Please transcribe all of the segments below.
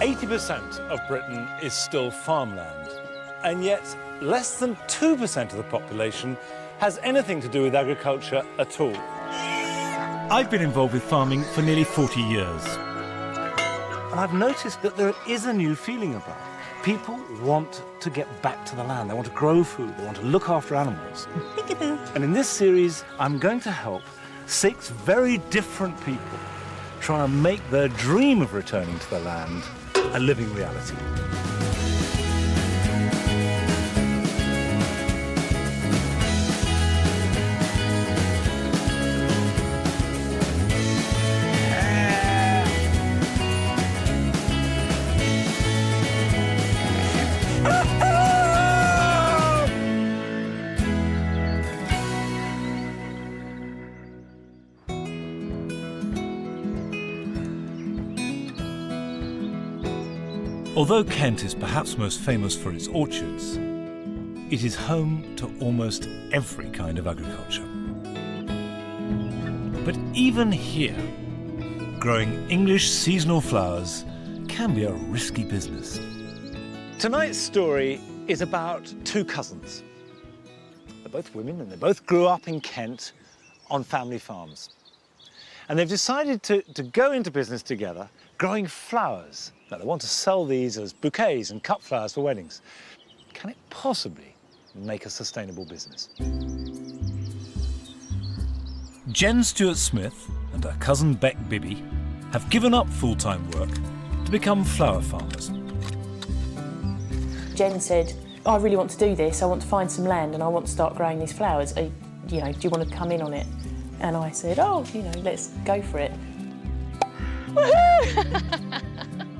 80% of Britain is still farmland, and yet less than 2% of the population has anything to do with agriculture at all. I've been involved with farming for nearly 40 years. And I've noticed that there is a new feeling about it. People want to get back to the land. They want to grow food. They want to look after animals. And in this series, I'm going to help 6 very different people try and make their dream of returning to the land a living reality. Although Kent is perhaps most famous for its orchards, it is home to almost every kind of agriculture. But even here, growing English seasonal flowers can be a risky business. Tonight's story is about 2 cousins. They're both women and they both grew up in Kent on family farms. And they've decided to go into business together, growing flowers. Now, they want to sell these as bouquets and cut flowers for weddings. Can it possibly make a sustainable business? Jen Stuart-Smith and her cousin Bek Bibby have given up full-time work to become flower farmers. Jen said, I really want to do this. I want to find some land and I want to start growing these flowers. Do you want to come in on it? And I said, let's go for it.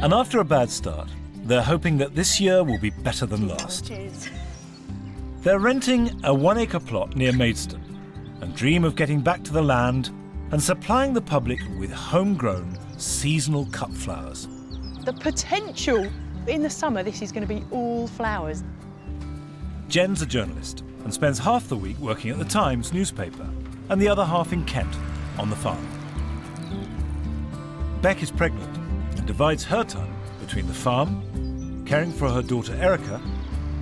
And after a bad start, they're hoping that this year will be better than last. Cheers. They're renting a 1-acre plot near Maidstone and dream of getting back to the land and supplying the public with homegrown, seasonal cut flowers. The potential! In the summer, this is going to be all flowers. Jen's a journalist and spends half the week working at the Times newspaper and the other half in Kent, on the farm. Bek is pregnant and divides her time between the farm, caring for her daughter Erica,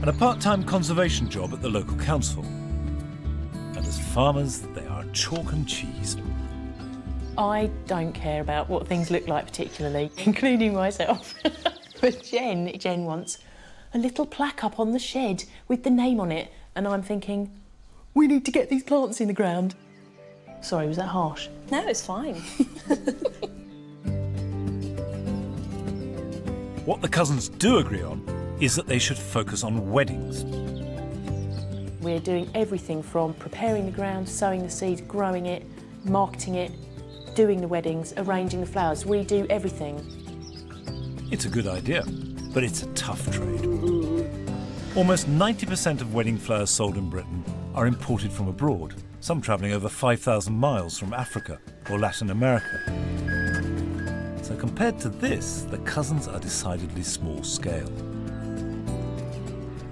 and a part-time conservation job at the local council. And as farmers, they are chalk and cheese. I don't care about what things look like particularly, including myself. But Jen wants a little plaque up on the shed with the name on it. And I'm thinking, we need to get these plants in the ground. Sorry, was that harsh? No, it's fine. What the cousins do agree on is that they should focus on weddings. We're doing everything from preparing the ground, sowing the seed, growing it, marketing it, doing the weddings, arranging the flowers. We do everything. It's a good idea, but it's a tough trade. Almost 90% of wedding flowers sold in Britain are imported from abroad, some travelling over 5,000 miles from Africa or Latin America. So compared to this, the cousins are decidedly small scale.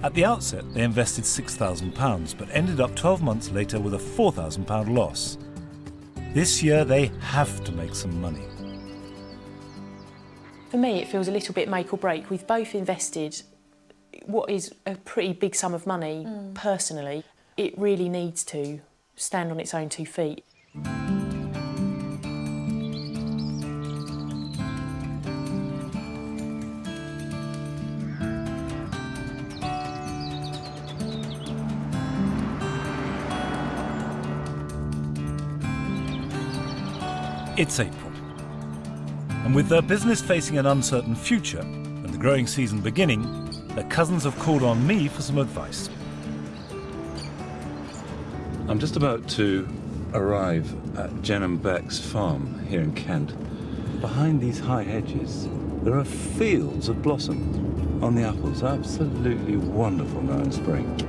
At the outset, they invested £6,000, but ended up 12 months later with a £4,000 loss. This year, they have to make some money. For me, it feels a little bit make or break. We've both invested what is a pretty big sum of money personally. It really needs to stand on its own 2 feet. It's April, and with their business facing an uncertain future and the growing season beginning, their cousins have called on me for some advice. I'm just about to arrive at Jen and Bek's farm here in Kent. Behind these high hedges, there are fields of blossom on the apples. Absolutely wonderful now in spring.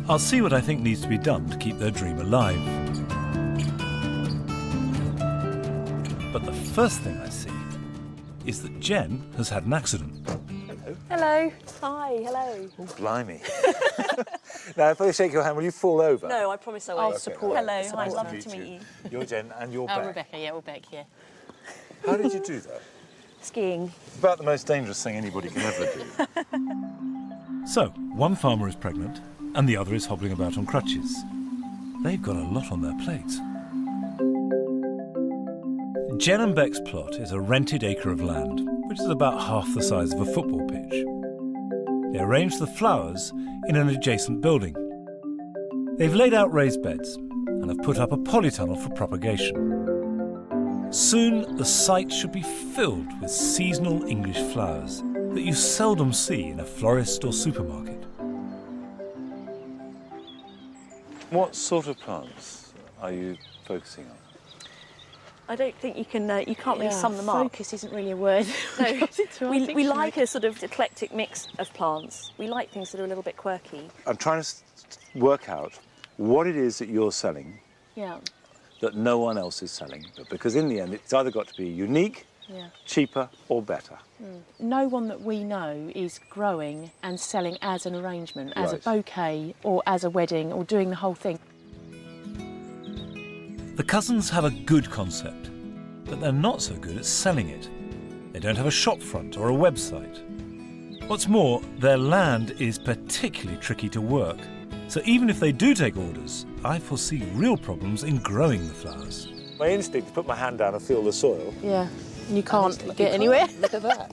I'll see what I think needs to be done to keep their dream alive. But the first thing I see is that Jen has had an accident. Hello. Hi, hello. Oh, blimey. Now, if I shake your hand, will you fall over? No, I promise I will. I'll support. Hello, Support. hi, lovely to meet you. You're Jen and you're Bek. Rebecca, yeah, we're Bek, yeah. How did you do that? skiing. About the most dangerous thing anybody can ever do. So, one farmer is pregnant and the other is hobbling about on crutches. They've got a lot on their plates. Jen and Bek's plot is a rented acre of land, which is about half the size of a football pitch. They arranged the flowers in an adjacent building. They've laid out raised beds and have put up a polytunnel for propagation. Soon, the site should be filled with seasonal English flowers that you seldom see in a florist or supermarket. What sort of plants are you focusing on? I don't think you can. You can't really sum them up. Focus isn't really a word. No, we like a sort of eclectic mix of plants. We like things that are a little bit quirky. I'm trying to work out what it is that you're selling that no one else is selling, because in the end it's either got to be unique, cheaper or better. No one that we know is growing and selling as an arrangement, as a bouquet or as a wedding or doing the whole thing. The cousins have a good concept, but they're not so good at selling it. They don't have a shop front or a website. What's more, their land is particularly tricky to work. So even if they do take orders, I foresee real problems in growing the flowers. My instinct is to put my hand down and feel the soil. Yeah, and you can't get anywhere. Look at that.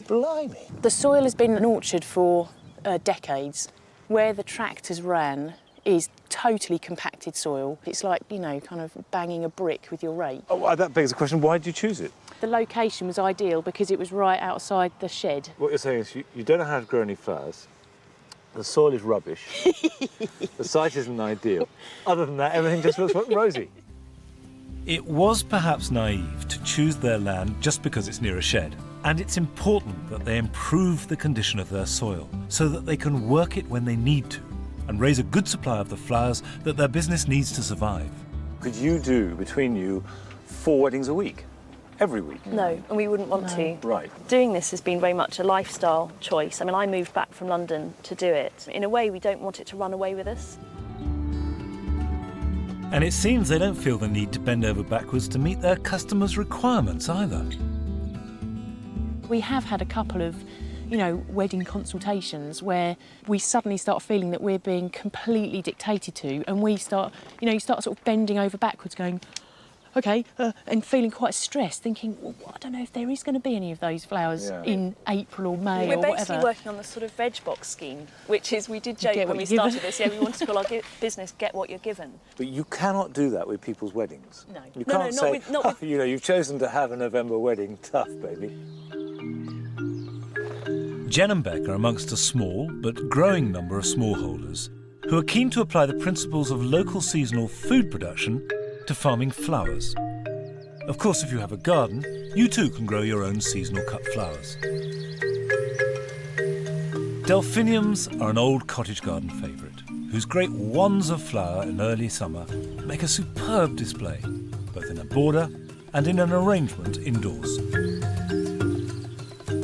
Blimey. The soil has been an orchard for decades. Where the tractors ran is totally compacted soil. It's like, you know, kind of banging a brick with your rake. Oh, well, that begs the question, why did you choose it? The location was ideal because it was right outside the shed. What you're saying is you don't know how to grow any flowers, the soil is rubbish, the site isn't ideal. Other than that, everything just looks rosy. It was perhaps naive to choose their land just because it's near a shed. And it's important that they improve the condition of their soil so that they can work it when they need to and raise a good supply of the flowers that their business needs to survive. Could you do, between you, 4 weddings a week? Every week? No, and we wouldn't want to. Right. Doing this has been very much a lifestyle choice. I mean, I moved back from London to do it. In a way, we don't want it to run away with us. And it seems they don't feel the need to bend over backwards to meet their customers' requirements either. We have had a couple of, you know, wedding consultations where we suddenly start feeling that we're being completely dictated to, and we start, you know, you start sort of bending over backwards going, OK, and feeling quite stressed, thinking, well, I don't know if there is going to be any of those flowers in April or May or whatever. We're basically working on the sort of veg box scheme, which is, we did joke when we started this, we wanted to call our business Get What You're Given. But you cannot do that with people's weddings. No. You can't say, you know, you've chosen to have a November wedding, tough, baby. Jen and Bek are amongst a small but growing number of smallholders who are keen to apply the principles of local seasonal food production to farming flowers. Of course, if you have a garden, you too can grow your own seasonal cut flowers. Delphiniums are an old cottage garden favourite, whose great wands of flower in early summer make a superb display, both in a border and in an arrangement indoors.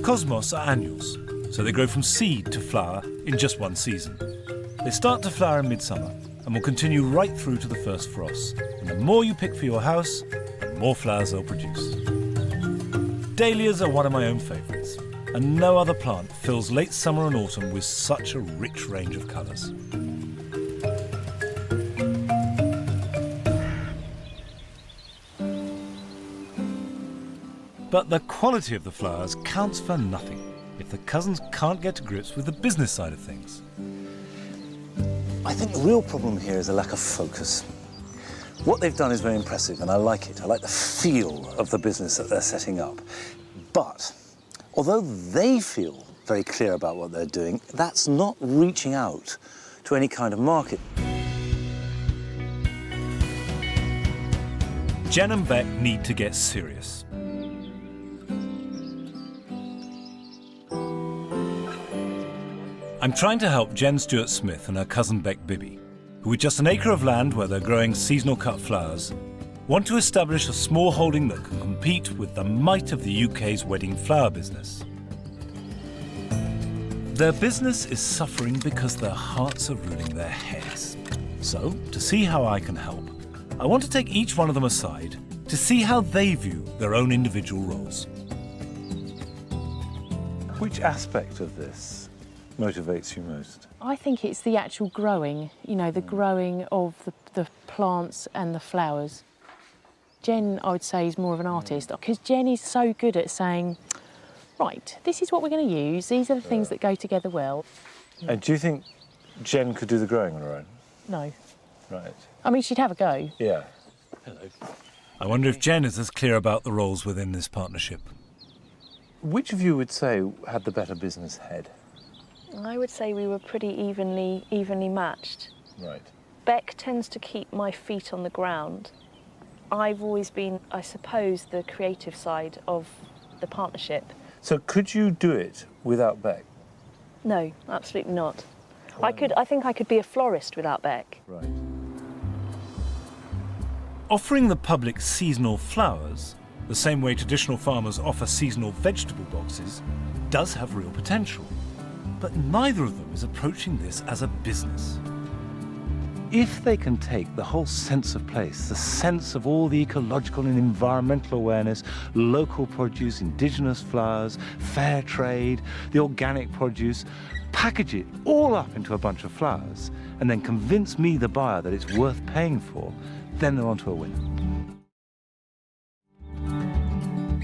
Cosmos are annuals, so they grow from seed to flower in just one season. They start to flower in midsummer and will continue right through to the first frost. And the more you pick for your house, the more flowers they'll produce. Dahlias are one of my own favourites, and no other plant fills late summer and autumn with such a rich range of colours. But the quality of the flowers counts for nothing if the cousins can't get to grips with the business side of things. I think the real problem here is a lack of focus. What they've done is very impressive, and I like it. I like the feel of the business that they're setting up. But although they feel very clear about what they're doing, that's not reaching out to any kind of market. Jen and Bek need to get serious. I'm trying to help Jen Stuart-Smith and her cousin Bek Bibby, who with just an acre of land where they're growing seasonal cut flowers, want to establish a small holding that can compete with the might of the UK's wedding flower business. Their business is suffering because their hearts are ruling their heads. So, to see how I can help, I want to take each one of them aside to see how they view their own individual roles. Which aspect of this motivates you most? I think it's the actual growing, you know, the growing of the plants and the flowers. Jen, I would say, is more of an artist because Jen is so good at saying, right, this is what we're going to use, these are the things that go together well. And do you think Jen could do the growing on her own? No. Right. I mean, she'd have a go. Yeah. Hello. I wonder if Jen is as clear about the roles within this partnership. Which of you would say had the better business head? I would say we were pretty evenly matched. Right. Bek tends to keep my feet on the ground. I've always been, I suppose, the creative side of the partnership. So could you do it without Bek? No, absolutely not. I think I could be a florist without Bek. Right. Offering the public seasonal flowers, the same way traditional farmers offer seasonal vegetable boxes, does have real potential. But neither of them is approaching this as a business. If they can take the whole sense of place, the sense of all the ecological and environmental awareness, local produce, indigenous flowers, fair trade, the organic produce, package it all up into a bunch of flowers, and then convince me, the buyer, that it's worth paying for, then they're onto a winner.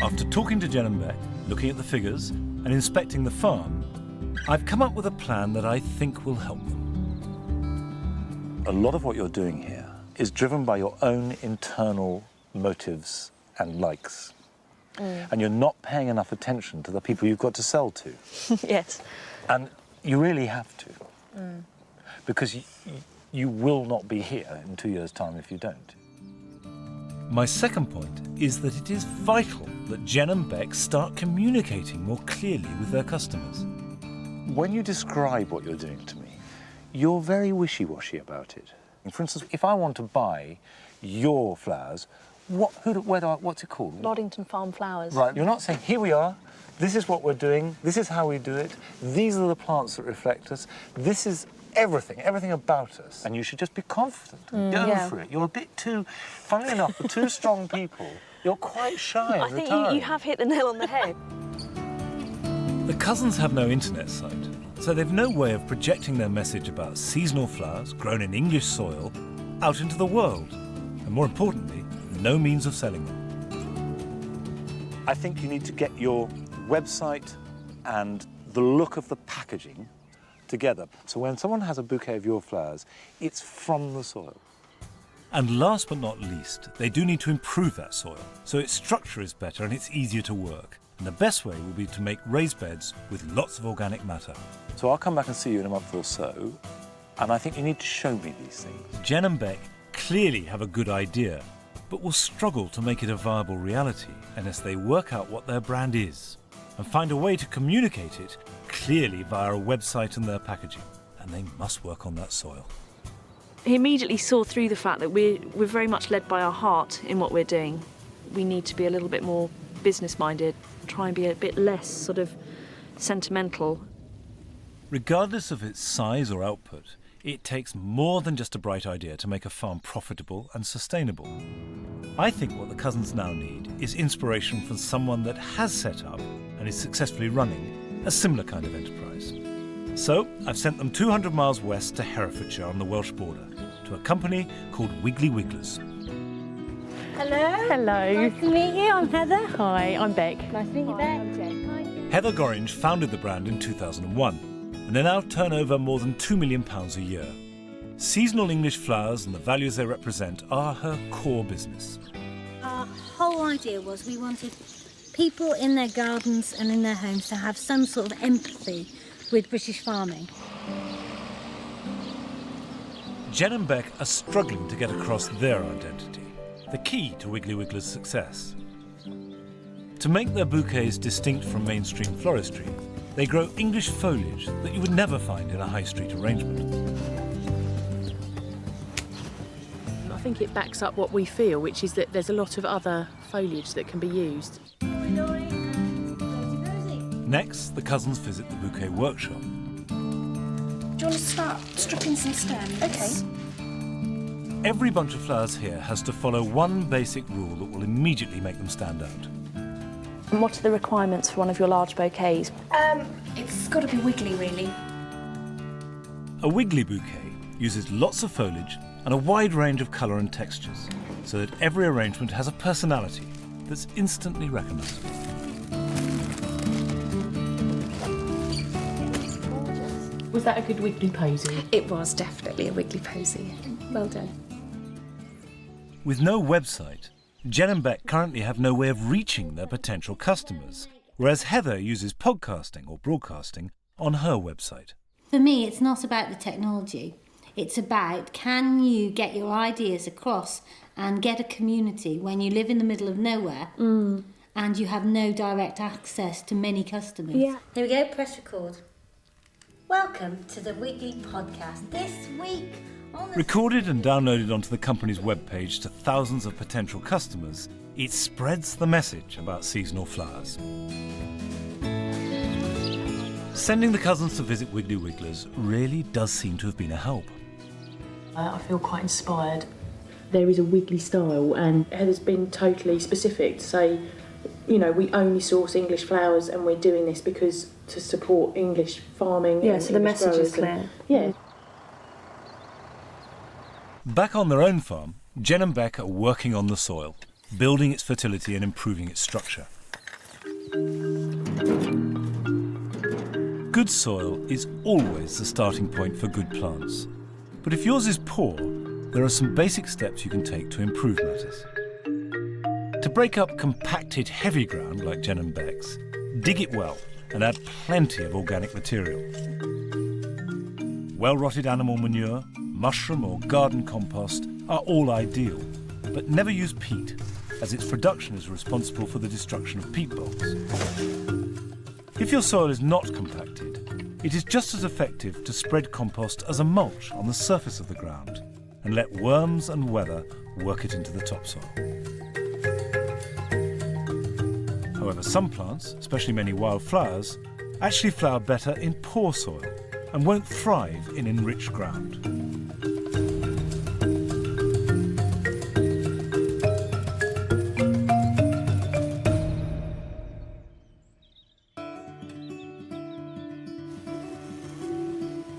After talking to Jen and Bek, looking at the figures, and inspecting the farm, I've come up with a plan that I think will help them. A lot of what you're doing here is driven by your own internal motives and likes. And you're not paying enough attention to the people you've got to sell to. Yes. And you really have to. Because you will not be here in 2 years' time if you don't. My second point is that it is vital that Jen and Bek start communicating more clearly with their customers. When you describe what you're doing to me, you're very wishy-washy about it. For instance, if I want to buy your flowers, what's it called? Loddington Farm Flowers. Right, you're not saying, here we are, this is what we're doing, this is how we do it, these are the plants that reflect us, this is everything about us. And you should just be confident and go for it. You're a bit too, funnily enough, for two strong people, you're quite shy and I think retiring. you have hit the nail on the head. The cousins have no internet site, so they've no way of projecting their message about seasonal flowers grown in English soil out into the world, and more importantly, no means of selling them. I think you need to get your website and the look of the packaging together. So when someone has a bouquet of your flowers, it's from the soil. And last but not least, they do need to improve that soil, so its structure is better and it's easier to work. And the best way will be to make raised beds with lots of organic matter. So I'll come back and see you in a month or so, and I think you need to show me these things. Jen and Bek clearly have a good idea, but will struggle to make it a viable reality unless they work out what their brand is and find a way to communicate it clearly via a website and their packaging. And they must work on that soil. He immediately saw through the fact that we're very much led by our heart in what we're doing. We need to be a little bit more business-minded, try and be a bit less sort of sentimental. Regardless of its size or output, it takes more than just a bright idea to make a farm profitable and sustainable. I think what the cousins now need is inspiration from someone that has set up and is successfully running a similar kind of enterprise. So I've sent them 200 miles west to Herefordshire on the Welsh border, to a company called Wiggly Wigglers. Hello. Hello. Nice to meet you. I'm Heather. Hi, I'm Bek. Nice to meet you, Bek. I'm Jen. Hi. Heather Gorringe founded the brand in 2001, and they now turn over more than £2 million a year. Seasonal English flowers and the values they represent are her core business. Our whole idea was we wanted people in their gardens and in their homes to have some sort of empathy with British farming. Jen and Bek are struggling to get across their identity, the key to Wiggly Wigglers' success. To make their bouquets distinct from mainstream floristry, they grow English foliage that you would never find in a high street arrangement. I think it backs up what we feel, which is that there's a lot of other foliage that can be used. Next, the cousins visit the bouquet workshop. Do you want to start stripping some stems? Okay. Every bunch of flowers here has to follow one basic rule that will immediately make them stand out. And what are the requirements for one of your large bouquets? It's got to be wiggly, really. A wiggly bouquet uses lots of foliage and a wide range of colour and textures, so that every arrangement has a personality that's instantly recognisable. Was that a good wiggly posy? It was definitely a wiggly posy. Well done. With no website, Jen and Bek currently have no way of reaching their potential customers, whereas Heather uses podcasting or broadcasting on her website. For me, it's not about the technology. It's about, can you get your ideas across and get a community when you live in the middle of nowhere and you have no direct access to many customers? Yeah. Here we go, press record. Welcome to the Wiggly Podcast. This week on the... Recorded and downloaded onto the company's webpage to thousands of potential customers, it spreads the message about seasonal flowers. Sending the cousins to visit Wiggly Wigglers really does seem to have been a help. I feel quite inspired. There is a wiggly style, and Heather's been totally specific to say, you know, we only source English flowers and we're doing this because to support English farming. Yeah, and so the English message is growers and- clear. Yeah. Back on their own farm, Jen and Bek are working on the soil, building its fertility and improving its structure. Good soil is always the starting point for good plants. But if yours is poor, there are some basic steps you can take to improve matters. To break up compacted heavy ground like Jen and Bek's, dig it well and add plenty of organic material. Well-rotted animal manure, mushroom or garden compost are all ideal, but never use peat, as its production is responsible for the destruction of peat bogs. If your soil is not compacted, it is just as effective to spread compost as a mulch on the surface of the ground and let worms and weather work it into the topsoil. However, some plants, especially many wildflowers, actually flower better in poor soil and won't thrive in enriched ground.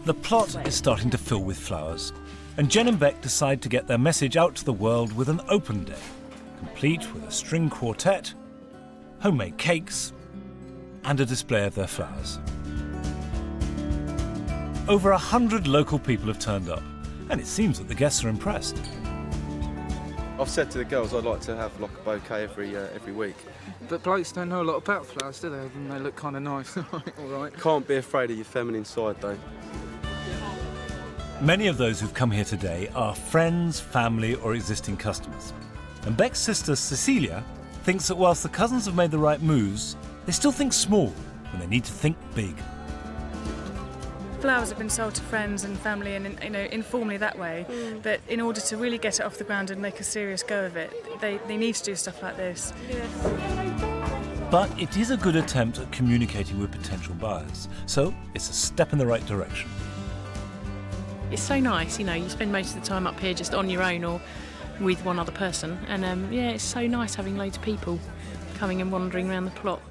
The plot is starting to fill with flowers, and Jen and Bek decide to get their message out to the world with an open day, complete with a string quartet, homemade cakes, and a display of their flowers. Over 100 local people have turned up, and it seems that the guests are impressed. I've said to the girls I'd like to have like a bouquet every week. But blokes don't know a lot about flowers, do they? And they look kind of nice. All right. Can't be afraid of your feminine side though. Many of those who've come here today are friends, family or existing customers. And Bek's sister Cecilia thinks that whilst the cousins have made the right moves, they still think small when they need to think big. Flowers have been sold to friends and family and, you know, informally that way, but in order to really get it off the ground and make a serious go of it, they need to do stuff like this. But it is a good attempt at communicating with potential buyers, so it's a step in the right direction. It's so nice, you know, you spend most of the time up here just on your own or with one other person, and yeah, it's so nice having loads of people coming and wandering around the plot.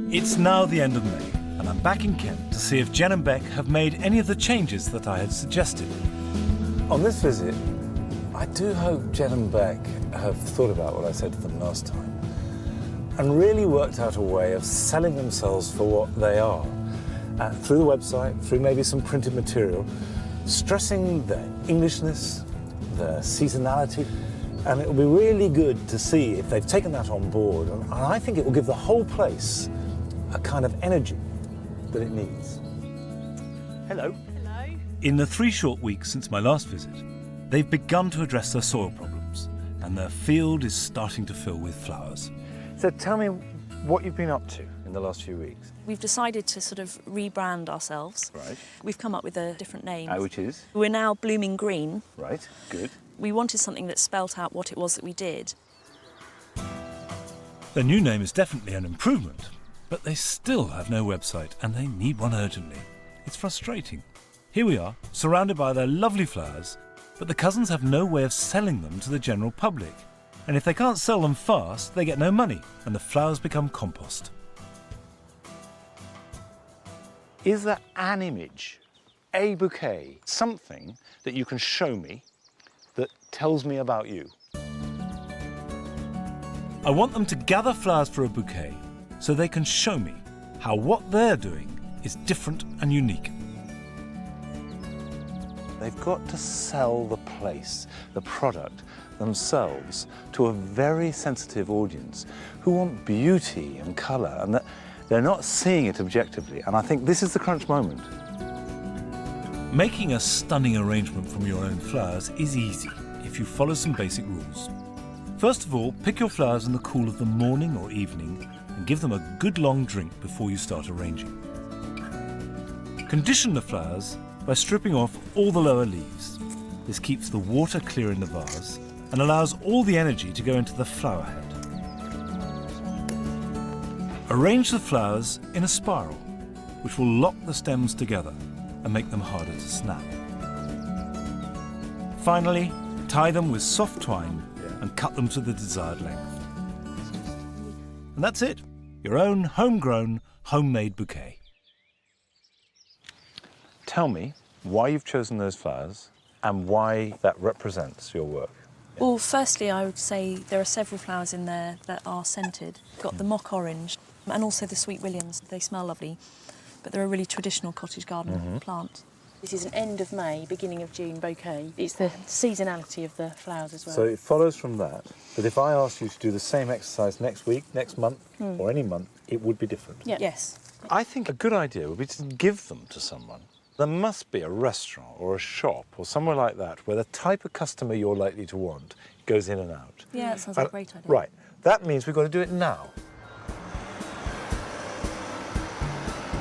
It's now the end of May, and I'm back in Kent to see if Jen and Bek have made any of the changes that I had suggested. On this visit, I do hope Jen and Bek have thought about what I said to them last time and really worked out a way of selling themselves for what they are, through the website, through maybe some printed material, stressing their Englishness, their seasonality, and it will be really good to see if they've taken that on board, and I think it will give the whole place a kind of energy that it needs. Hello. Hello. In the 3 short weeks since my last visit, they've begun to address their soil problems, and their field is starting to fill with flowers. So tell me what you've been up to in the last few weeks. We've decided to sort of rebrand ourselves. Right. We've come up with a different name. Which is? We're now Blooming Green. Right, good. We wanted something that spelt out what it was that we did. Their new name is definitely an improvement, but they still have no website and they need one urgently. It's frustrating. Here we are, surrounded by their lovely flowers, but the cousins have no way of selling them to the general public. And if they can't sell them fast, they get no money, and the flowers become compost. Is there an image, a bouquet, something that you can show me that tells me about you? I want them to gather flowers for a bouquet so they can show me how what they're doing is different and unique. They've got to sell the place, the product, themselves to a very sensitive audience who want beauty and colour, and that they're not seeing it objectively. And I think this is the crunch moment. Making a stunning arrangement from your own flowers is easy if you follow some basic rules. First of all, pick your flowers in the cool of the morning or evening and give them a good long drink before you start arranging. Condition the flowers by stripping off all the lower leaves. This keeps the water clear in the vase and allows all the energy to go into the flower head. Arrange the flowers in a spiral, which will lock the stems together and make them harder to snap. Finally, tie them with soft twine and cut them to the desired length. And that's it, your own homegrown, homemade bouquet. Tell me why you've chosen those flowers and why that represents your work. Well, firstly, I would say there are several flowers in there that are scented. Got the mock orange and also the sweet williams. They smell lovely, but they're a really traditional cottage garden plant. This is an end of May, beginning of June bouquet. It's the seasonality of the flowers as well. So it follows from that if I asked you to do the same exercise next week, next month, or any month, it would be different. Yeah. Yes. I think a good idea would be to give them to someone. There must be a restaurant or a shop or somewhere like that where the type of customer you're likely to want goes in and out. Yeah, that sounds like a great idea. Right. That means we've got to do it now.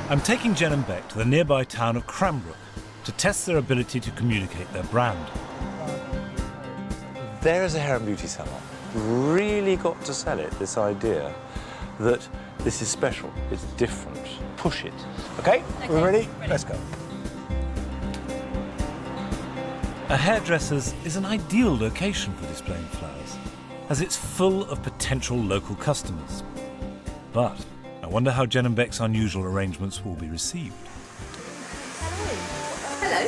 I'm taking Jen and Bek to the nearby town of Cranbrook to test their ability to communicate their brand. There is a hair and beauty salon. Really got to sell it, this idea that this is special, it's different. Push it. Okay. We ready? Let's go. A hairdresser's is an ideal location for displaying flowers, as it's full of potential local customers. But I wonder how Jen and Bek's unusual arrangements will be received. Hello.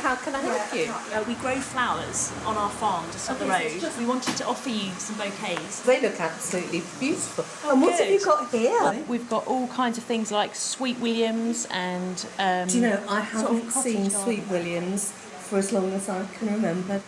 How can I help you? We grow flowers on our farm just up the road. We wanted to offer you some bouquets. They look absolutely beautiful. And what have you got here? We've got all kinds of things like sweet williams and Do you know, I haven't cottage seen garden. sweet williams for as long as I can remember.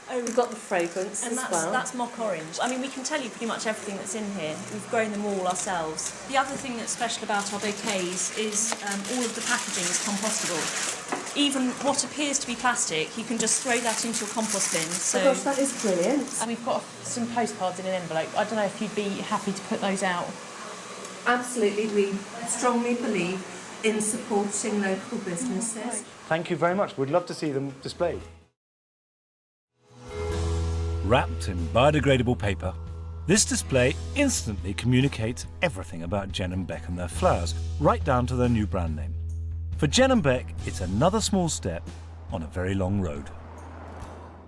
Oh, We've got the fragrance and as that's, well. that's mock orange. I mean, we can tell you pretty much everything that's in here. We've grown them all ourselves. The other thing that's special about our bouquets is all of the packaging is compostable. Even what appears to be plastic, you can just throw that into a compost bin. So Oh gosh, that is brilliant. And we've got some postcards in an envelope. I don't know if you'd be happy to put those out. Absolutely, we strongly believe in supporting local businesses. Thank you very much. We'd love to see them displayed. Wrapped in biodegradable paper, this display instantly communicates everything about Jen and Bek and their flowers, right down to their new brand name. For Jen and Bek, it's another small step on a very long road.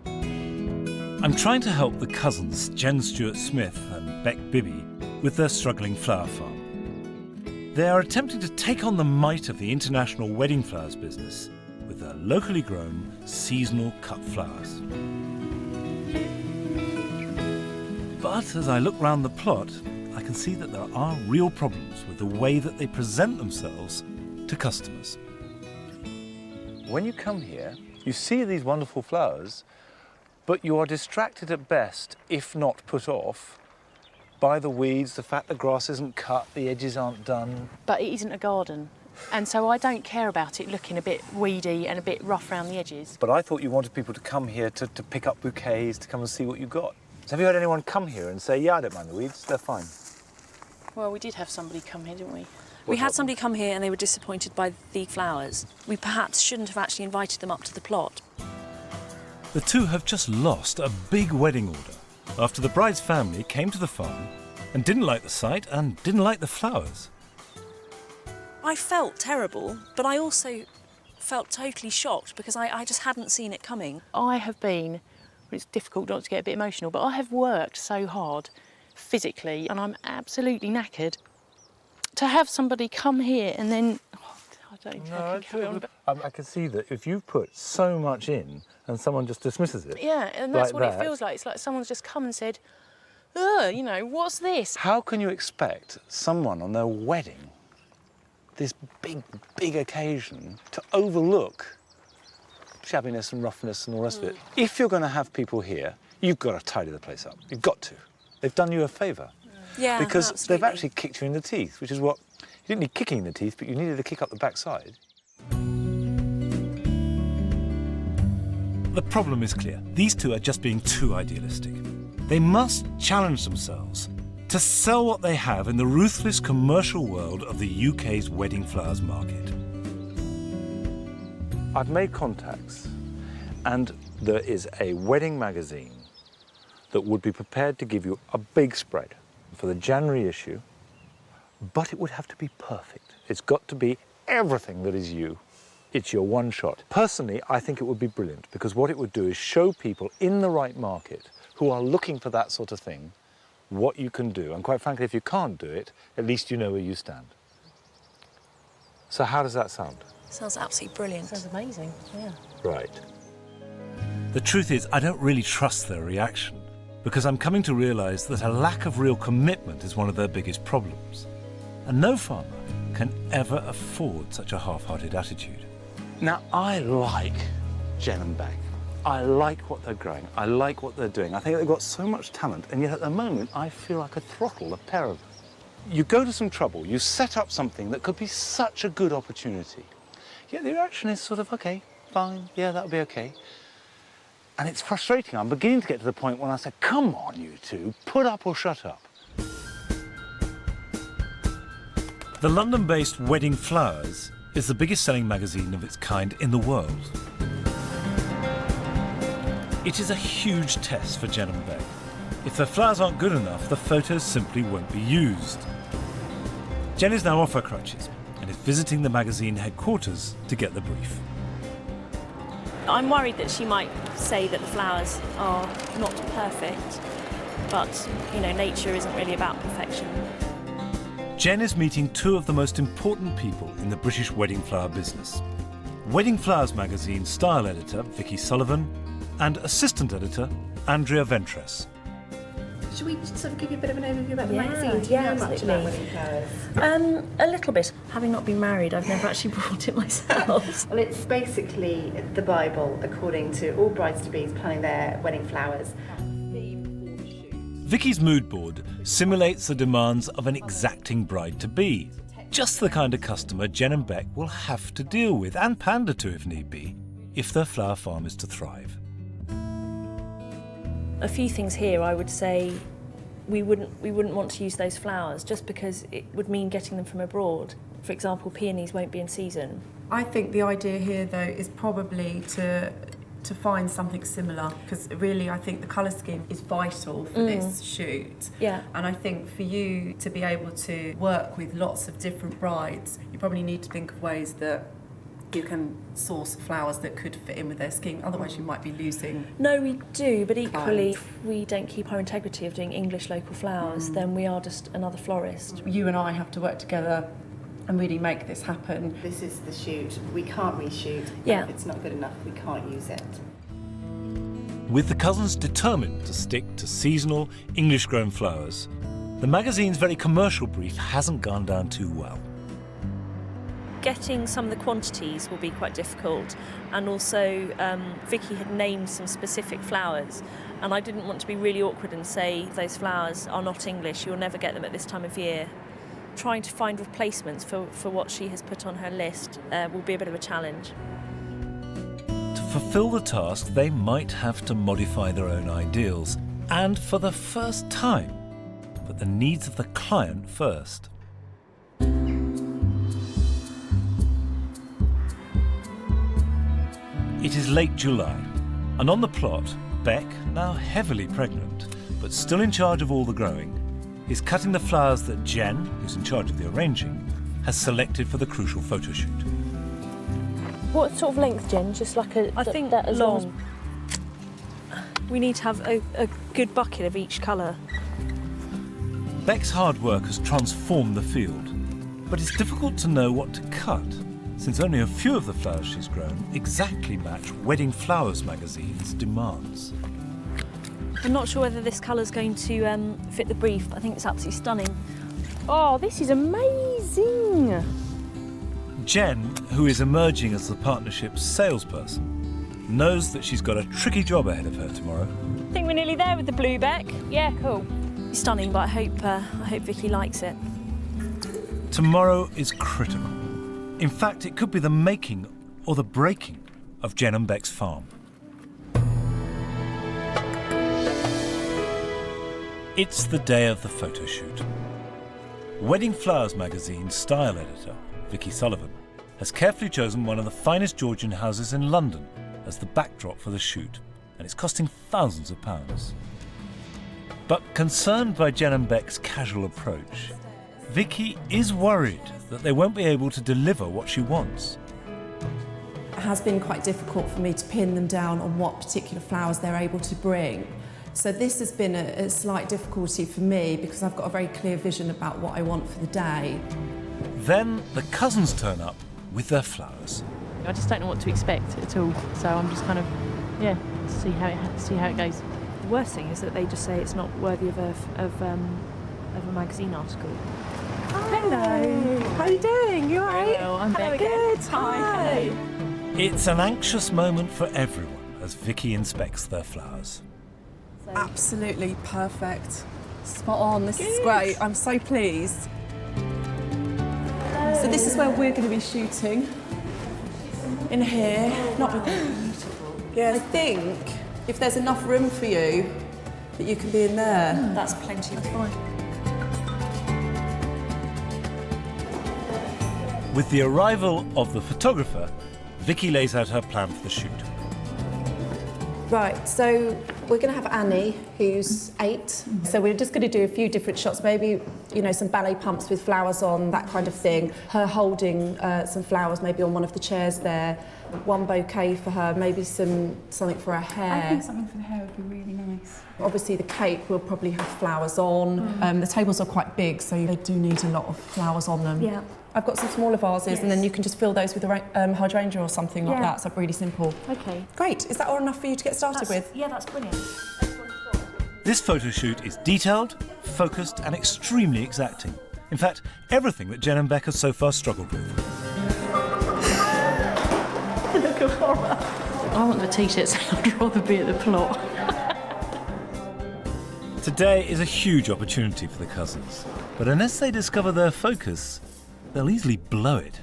I'm trying to help the cousins, Jen Stuart-Smith and Bek Bibby, with their struggling flower farm. They are attempting to take on the might of the international wedding flowers business with their locally grown, seasonal cut flowers. But as I look round the plot, I can see that there are real problems with the way that they present themselves to customers. When you come here, you see these wonderful flowers, but you are distracted at best, if not put off, by the weeds, the fact the grass isn't cut, the edges aren't done. But it isn't a garden. And so I don't care about it looking a bit weedy and a bit rough around the edges. But I thought you wanted people to come here to pick up bouquets, to come and see what you got. So have you had anyone come here and say, yeah, I don't mind the weeds, they're fine? Well, we did have somebody come here, didn't we? we had somebody come here and they were disappointed by the flowers. We perhaps shouldn't have actually invited them up to the plot. The two have just lost a big wedding order after the bride's family came to the farm and didn't like the site and didn't like the flowers. I felt terrible, but I also felt totally shocked because I just hadn't seen it coming. I have been, it's difficult not to get a bit emotional, but I have worked so hard physically and I'm absolutely knackered. To have somebody come here and then, I don't even know if I can carry on. But I can see that if you've put so much in and someone just dismisses it. yeah, and that's what it feels like. It's like someone's just come and said, you know, what's this? How can you expect someone on their wedding, this big occasion, to overlook shabbiness and roughness and all the rest of it? If you're going to have people here, you've got to tidy the place up. You've got to. They've done you a favour. Yeah, because absolutely. they've actually kicked you in the teeth, which is what, you didn't need kicking in the teeth, but you needed a kick up the backside. The problem is clear. These two are just being too idealistic. They must challenge themselves to sell what they have in the ruthless commercial world of the UK's wedding flowers market. I've made contacts, and there is a wedding magazine that would be prepared to give you a big spread for the January issue, but it would have to be perfect. It's got to be everything that is you. It's your one shot. Personally, I think it would be brilliant because what it would do is show people in the right market who are looking for that sort of thing what you can do. And quite frankly, if you can't do it, at least you know where you stand. So how does that sound? Sounds absolutely brilliant. Sounds amazing, yeah. Right. The truth is, I don't really trust their reaction because I'm coming to realise that a lack of real commitment is one of their biggest problems. And no farmer can ever afford such a half-hearted attitude. Now, I like Jen and Bek. I like what they're growing. I like what they're doing. I think they've got so much talent, and yet at the moment, I feel like I throttle a pair of them. You go to some trouble, you set up something that could be such a good opportunity, yet the reaction is sort of, OK, fine, yeah, that'll be OK. And it's frustrating. I'm beginning to get to the point when I say, come on, you two, put up or shut up. The London-based Wedding Flowers is the biggest selling magazine of its kind in the world. It is a huge test for Jen and Bek. If their flowers aren't good enough, the photos simply won't be used. Jen is now off her crutches and is visiting the magazine headquarters to get the brief. I'm worried that she might say that the flowers are not perfect, but, you know, nature isn't really about perfection. Jen is meeting two of the most important people in the British wedding flower business. Wedding Flowers magazine style editor Vicky Sullivan and assistant editor Andrea Ventress. Should we sort of give you a bit of an overview about the magazine? Do you Yeah, know much about absolutely. wedding flowers? A little bit. Having not been married, I've never actually bought it myself. Well, it's basically the Bible according to all brides-to-bes planning their wedding flowers. Vicky's mood board simulates the demands of an exacting bride-to-be. Just the kind of customer Jen and Bek will have to deal with, and pander to if need be, if their flower farm is to thrive. A few things here, I would say we wouldn't want to use those flowers just because it would mean getting them from abroad. For example, peonies won't be in season. I think the idea here, though, is probably to find something similar, because really I think the colour scheme is vital for this shoot. Yeah. And I think for you to be able to work with lots of different brides, you probably need to think of ways that you can source flowers that could fit in with their scheme. Otherwise you might be losing. No, we do, but equally, clients. if we don't keep our integrity of doing English local flowers, then we are just another florist. You and I have to work together and really make this happen. This is the shoot. We can't reshoot. Yeah. If it's not good enough, we can't use it. With the cousins determined to stick to seasonal, English-grown flowers, the magazine's very commercial brief hasn't gone down too well. Getting some of the quantities will be quite difficult, and also Vicky had named some specific flowers, and I didn't want to be really awkward and say those flowers are not English, you'll never get them at this time of year. Trying to find replacements for what she has put on her list will be a bit of a challenge. To fulfil the task, they might have to modify their own ideals, and for the first time, put the needs of the client first. It is late July, and on the plot, Bek, now heavily pregnant, but still in charge of all the growing, is cutting the flowers that Jen, who's in charge of the arranging, has selected for the crucial photo shoot. What sort of length, Jen? Just like a... I think that as long. We need to have a good bucket of each colour. Bek's hard work has transformed the field, but it's difficult to know what to cut, since only a few of the flowers she's grown exactly match Wedding Flowers magazine's demands. I'm not sure whether this colour's going to fit the brief. I think it's absolutely stunning. Oh, this is amazing! Jen, who is emerging as the partnership's salesperson, knows that she's got a tricky job ahead of her tomorrow. I think we're nearly there with the blue, Bek. Yeah, cool. It's stunning, but I hope Vicky likes it. Tomorrow is critical. In fact, it could be the making or the breaking of Jen and Bek's farm. It's the day of the photo shoot. Wedding Flowers magazine's style editor, Vicky Sullivan, has carefully chosen one of the finest Georgian houses in London as the backdrop for the shoot, and it's costing thousands of pounds. But concerned by Jen and Bek's casual approach, Vicky is worried that they won't be able to deliver what she wants. It has been quite difficult for me to pin them down on what particular flowers they're able to bring. So this has been a slight difficulty for me because I've got a very clear vision about what I want for the day. Then the cousins turn up with their flowers. I just don't know what to expect at all, so I'm just kind of, yeah, see how it goes. The worst thing is that they just say it's not worthy of a magazine article. Hello. How are you doing? You all right? Hello, I'm Bek. Good. Hi. It's an anxious moment for everyone as Vicky inspects their flowers. Absolutely perfect. Spot on. This is great. I'm so pleased. So this is where we're going to be shooting. In here. Not with beautiful. Yeah, I think if there's enough room for you, that you can be in there. That's plenty. That's fine. With the arrival of the photographer, Vicky lays out her plan for the shoot. Right, so we're going to have Annie, who's 8. So we're just going to do a few different shots, maybe, you know, some ballet pumps with flowers on, that kind of thing. Her holding some flowers maybe on one of the chairs there. One bouquet for her, maybe something for her hair. I think something for the hair would be really nice. Obviously the cake will probably have flowers on. The tables are quite big, so they do need a lot of flowers on them. Yeah. I've got some smaller vases, and then you can just fill those with a hydrangea or something like that, so really simple. Okay. Great, is that all enough for you to get started with? Yeah, that's brilliant. This photo shoot is detailed, focused and extremely exacting. In fact, everything that Jen and Bek have so far struggled with. Look at horror. I want the t-shirts, I'd rather be at the plot. Today is a huge opportunity for the cousins, but unless they discover their focus, they'll easily blow it.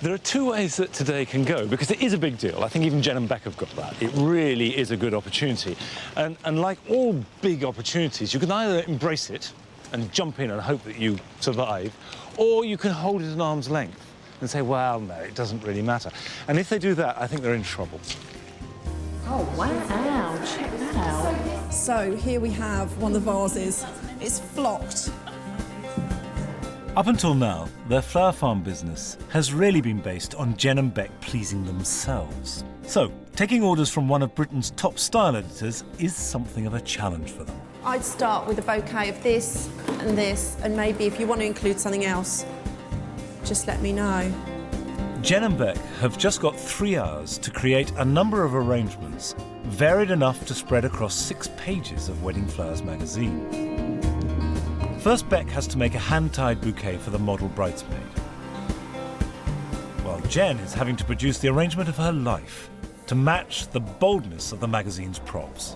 There are two ways that today can go, because it is a big deal. I think even Jen and Bek have got that. It really is a good opportunity. And like all big opportunities, you can either embrace it and jump in and hope that you survive, or you can hold it at arm's length and say, well, no, it doesn't really matter. And if they do that, I think they're in trouble. Oh, wow, check that out. So here we have one of the vases. It's flocked. Up until now, their flower farm business has really been based on Jen and Bek pleasing themselves. So, taking orders from one of Britain's top style editors is something of a challenge for them. I'd start with a bouquet of this, and maybe if you want to include something else, just let me know. Jen and Bek have just got 3 hours to create a number of arrangements varied enough to spread across 6 pages of Wedding Flowers magazine. First, Bek has to make a hand-tied bouquet for the model bridesmaid, while Jen is having to produce the arrangement of her life to match the boldness of the magazine's props.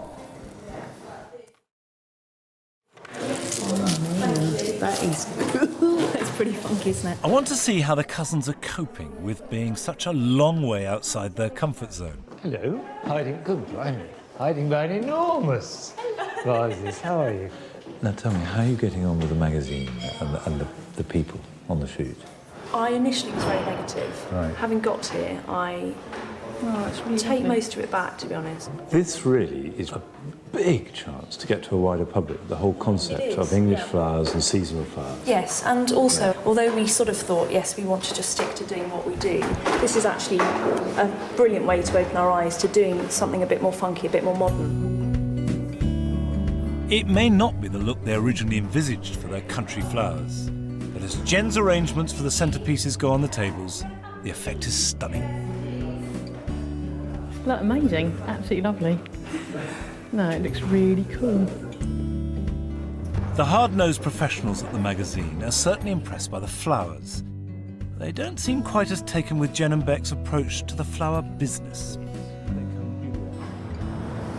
That is cool. That's pretty funky, isn't it? I want to see how the cousins are coping with being such a long way outside their comfort zone. Hello. Hiding, good blimey. Hiding behind enormous vases. How are you? Now tell me, how are you getting on with the magazine and the people on the shoot? I initially was very negative. Right. Having got here, I Oh, it's really take most of it back, to be honest. This really is a big chance to get to a wider public, the whole concept of English flowers and seasonal flowers. Yes, and also, although we sort of thought, yes, we want to just stick to doing what we do, this is actually a brilliant way to open our eyes to doing something a bit more funky, a bit more modern. It may not be the look they originally envisaged for their country flowers, but as Jen's arrangements for the centrepieces go on the tables, the effect is stunning. Look, amazing, absolutely lovely. No, it looks really cool. The hard-nosed professionals at the magazine are certainly impressed by the flowers. They don't seem quite as taken with Jen and Bek's approach to the flower business.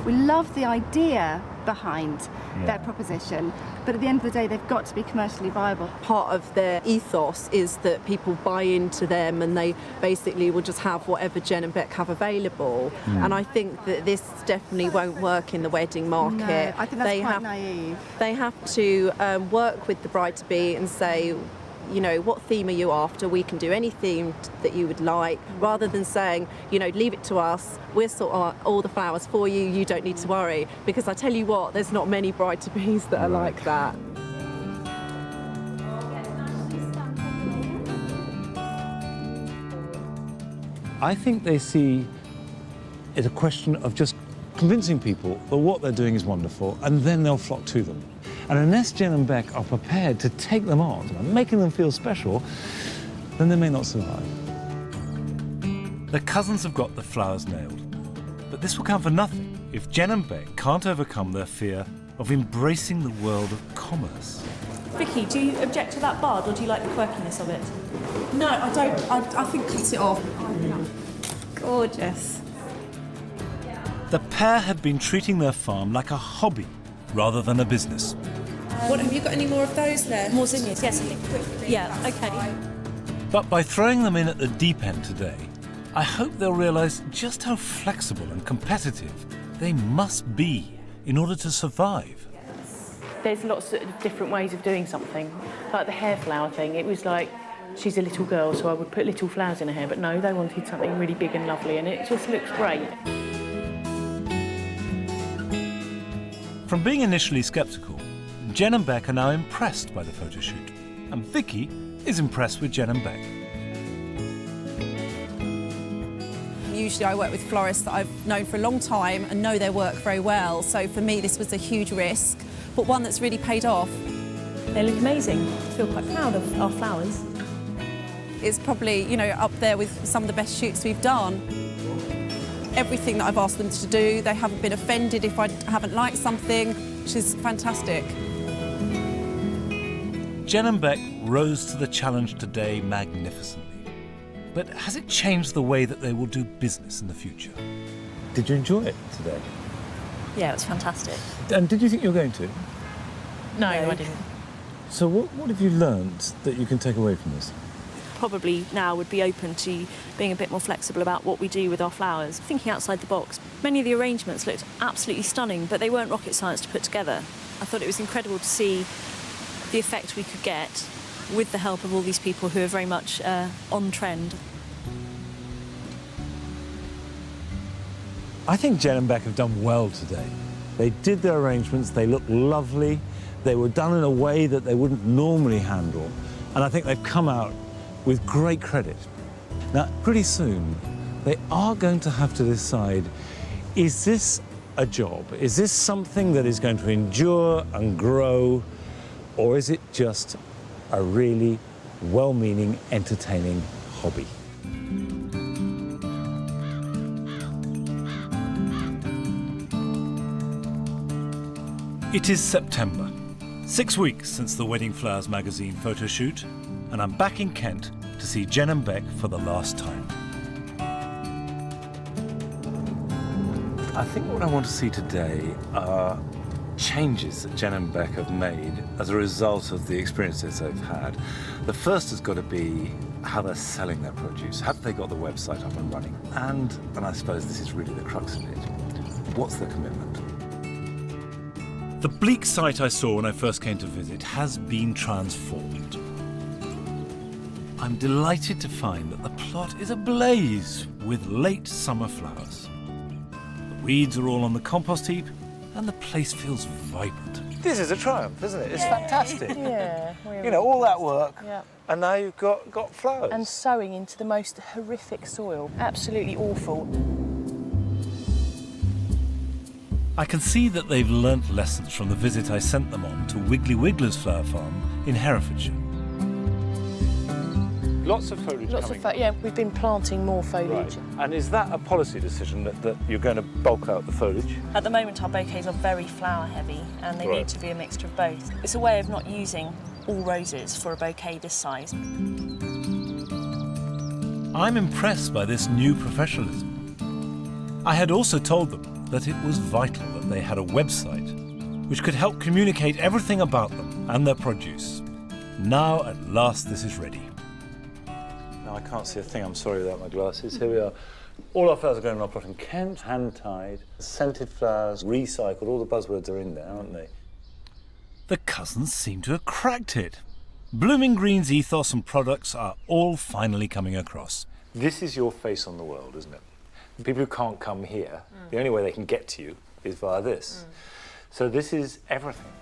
We love the idea behind their proposition, but at the end of the day they've got to be commercially viable. Part of their ethos is that people buy into them and they basically will just have whatever Jen and Bek have available. And I think that this definitely won't work in the wedding market. No, I think that's quite naive. They have to work with the bride-to-be and say, you know, what theme are you after? We can do any theme that you would like, rather than saying, you know, leave it to us, we'll sort out all the flowers for you, you don't need to worry. Because I tell you what, there's not many bride-to-bees that are like that. I think they see it a question of just convincing people that what they're doing is wonderful, and then they'll flock to them. And unless Jen and Bek are prepared to take them on and making them feel special, then they may not survive. The cousins have got the flowers nailed, but this will count for nothing if Jen and Bek can't overcome their fear of embracing the world of commerce. Vicky, do you object to that bud, or do you like the quirkiness of it? No, I don't. I think cut it off. Gorgeous. The pair had been treating their farm like a hobby rather than a business. What, have you got any more of those there? More zinnias, yes, I think. Yeah, okay. But by throwing them in at the deep end today, I hope they'll realise just how flexible and competitive they must be in order to survive. There's lots of different ways of doing something. Like the hair flower thing, it was like, she's a little girl, so I would put little flowers in her hair, but no, they wanted something really big and lovely, and it just looks great. From being initially sceptical, Jen and Bek are now impressed by the photo shoot, and Vicky is impressed with Jen and Bek. Usually I work with florists that I've known for a long time and know their work very well, so for me this was a huge risk, but one that's really paid off. They look amazing. I feel quite proud of our flowers. It's probably, you know, up there with some of the best shoots we've done. Everything that I've asked them to do, they haven't been offended if I haven't liked something, which is fantastic. Jen and Bek rose to the challenge today magnificently. But has it changed the way that they will do business in the future? Did you enjoy it today? Yeah, it's fantastic. And did you think you were going to? No, I didn't. So what have you learned that you can take away from this? Probably now would be open to being a bit more flexible about what we do with our flowers, thinking outside the box. Many of the arrangements looked absolutely stunning, but they weren't rocket science to put together. I thought it was incredible to see the effect we could get with the help of all these people who are very much on trend. I think Jen and Bek have done well today. They did their arrangements, they looked lovely, they were done in a way that they wouldn't normally handle, and I think they've come out with great credit. Now, pretty soon, they are going to have to decide, is this a job? Is this something that is going to endure and grow, or is it just a really well-meaning, entertaining hobby? It is September, 6 weeks since the Wedding Flowers magazine photo shoot, and I'm back in Kent to see Jen and Bek for the last time. I think what I want to see today are changes that Jen and Bek have made as a result of the experiences they've had. The first has got to be how they're selling their produce. Have they got the website up and running? And I suppose this is really the crux of it, what's the commitment? The bleak sight I saw when I first came to visit has been transformed. I'm delighted to find that the plot is ablaze with late summer flowers. The weeds are all on the compost heap and the place feels vibrant. This is a triumph, isn't it? It's fantastic. Yeah. You know, all that work, Yeah. and now you've got flowers. And sowing into the most horrific soil. Absolutely awful. I can see that they've learnt lessons from the visit I sent them on to Wiggly Wiggler's flower farm in Herefordshire. Lots of foliage coming. Yeah, we've been planting more foliage. Right. And is that a policy decision that you're going to bulk out the foliage? At the moment, our bouquets are very flower heavy and they Right. need to be a mixture of both. It's a way of not using all roses for a bouquet this size. I'm impressed by this new professionalism. I had also told them that it was vital that they had a website which could help communicate everything about them and their produce. Now, at last, this is ready. No, I can't see a thing. I'm sorry without my glasses. Here we are. All our flowers are going on our plot in Kent, hand-tied, scented flowers, recycled. All the buzzwords are in there, aren't they? The cousins seem to have cracked it. Blooming Green's ethos and products are all finally coming across. This is your face on the world, isn't it? People who can't come here, the only way they can get to you is via this. So this is everything.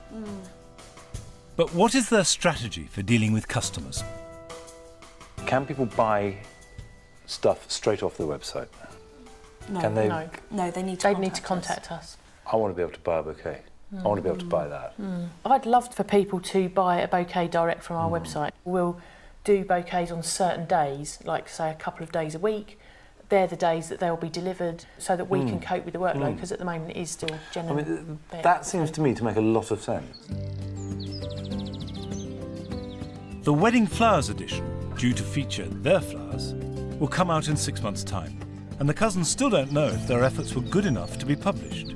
But what is their strategy for dealing with customers? Can people buy stuff straight off the website? No, Can they? No, they need to contact us. I want to be able to buy a bouquet. I want to be able to buy that. I'd love for people to buy a bouquet direct from our website. We'll do bouquets on certain days, like say a couple of days a week. They're the days that they'll be delivered so that we can cope with the workload, because at the moment it is still generally... That seems to me to make a lot of sense. The Wedding Flowers edition, due to feature their flowers, will come out in 6 months' time, and the cousins still don't know if their efforts were good enough to be published.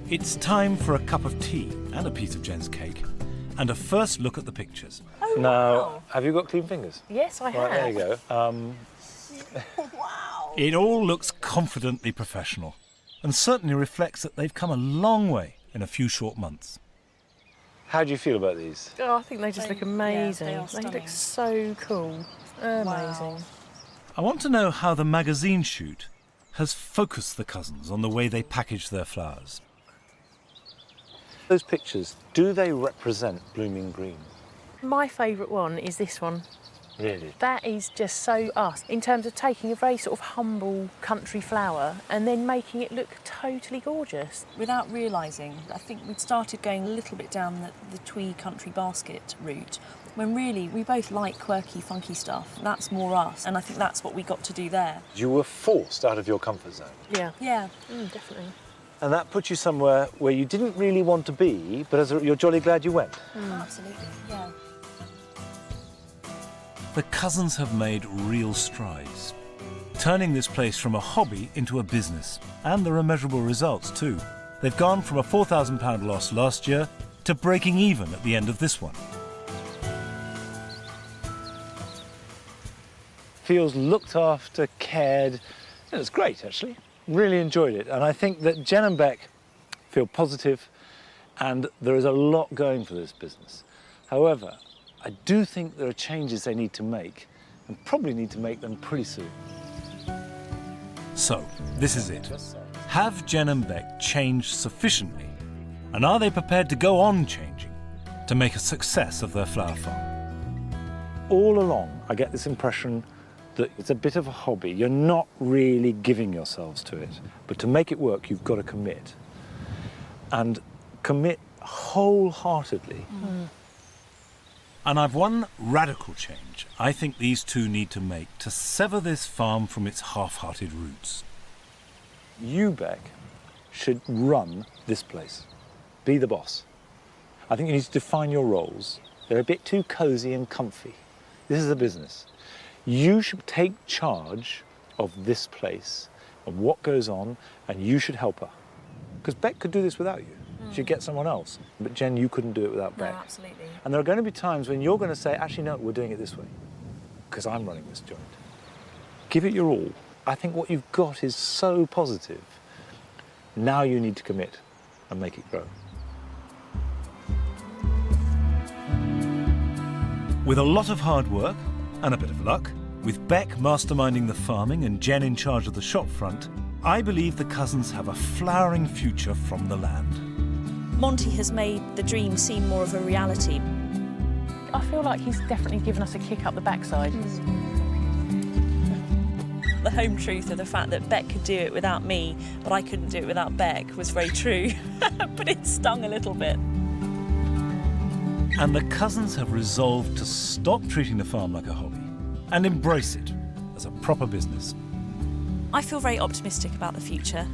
It's time for a cup of tea and a piece of Jen's cake, and a first look at the pictures. Now, have you got clean fingers? Yes, I have. Right, there you go. It all looks confidently professional, and certainly reflects that they've come a long way in a few short months. How do you feel about these? Oh, I think they just look amazing. Yeah, they look so cool. Amazing. I want to know how the magazine shoot has focused the cousins on the way they package their flowers. Those pictures, do they represent Blooming Green? My favourite one is this one. Really? That is just so us, in terms of taking a very sort of humble country flower and then making it look totally gorgeous. Without realising, I think we'd started going a little bit down the twee country basket route, when really we both like quirky, funky stuff. That's more us, and I think that's what we got to do there. You were forced out of your comfort zone. Yeah. Yeah. Definitely. And that put you somewhere where you didn't really want to be, but you're jolly glad you went. Absolutely, yeah. The cousins have made real strides, turning this place from a hobby into a business. And there are measurable results too. They've gone from a £4,000 loss last year to breaking even at the end of this one. Feels looked after, cared. It was great, actually. Really enjoyed it. And I think that Jen and Bek feel positive, and there is a lot going for this business. However, I do think there are changes they need to make, and probably need to make them pretty soon. So, this is it. Have Jen and Bek changed sufficiently? And are they prepared to go on changing to make a success of their flower farm? All along, I get this impression that it's a bit of a hobby. You're not really giving yourselves to it. But to make it work, you've got to commit. And commit wholeheartedly. And I've one radical change I think these two need to make to sever this farm from its half-hearted roots. You, Bek, should run this place. Be the boss. I think you need to define your roles. They're a bit too cosy and comfy. This is a business. You should take charge of this place and what goes on, and you should help her. Because Bek could do this without you. She'd get someone else. But Jen, you couldn't do it without Bek. No, absolutely. And there are going to be times when you're going to say, actually, no, we're doing it this way, because I'm running this joint. Give it your all. I think what you've got is so positive. Now you need to commit and make it grow. With a lot of hard work and a bit of luck, with Bek masterminding the farming and Jen in charge of the shop front, I believe the cousins have a flowering future from the land. Monty has made the dream seem more of a reality. I feel like he's definitely given us a kick up the backside. The home truth of the fact that Bek could do it without me, but I couldn't do it without Bek, was very true. But it stung a little bit. And the cousins have resolved to stop treating the farm like a hobby and embrace it as a proper business. I feel very optimistic about the future,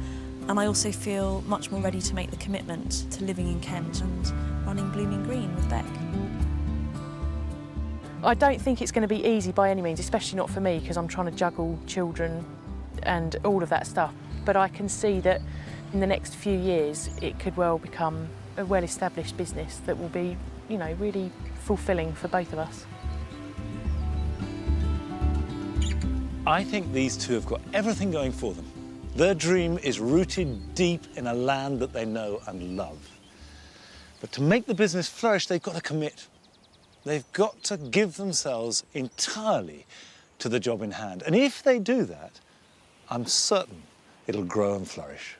and I also feel much more ready to make the commitment to living in Kent and running Blooming Green with Bek. I don't think it's going to be easy by any means, especially not for me, because I'm trying to juggle children and all of that stuff. But I can see that in the next few years, it could well become a well-established business that will be, you know, really fulfilling for both of us. I think these two have got everything going for them. Their dream is rooted deep in a land that they know and love. But to make the business flourish, they've got to commit. They've got to give themselves entirely to the job in hand. And if they do that, I'm certain it'll grow and flourish.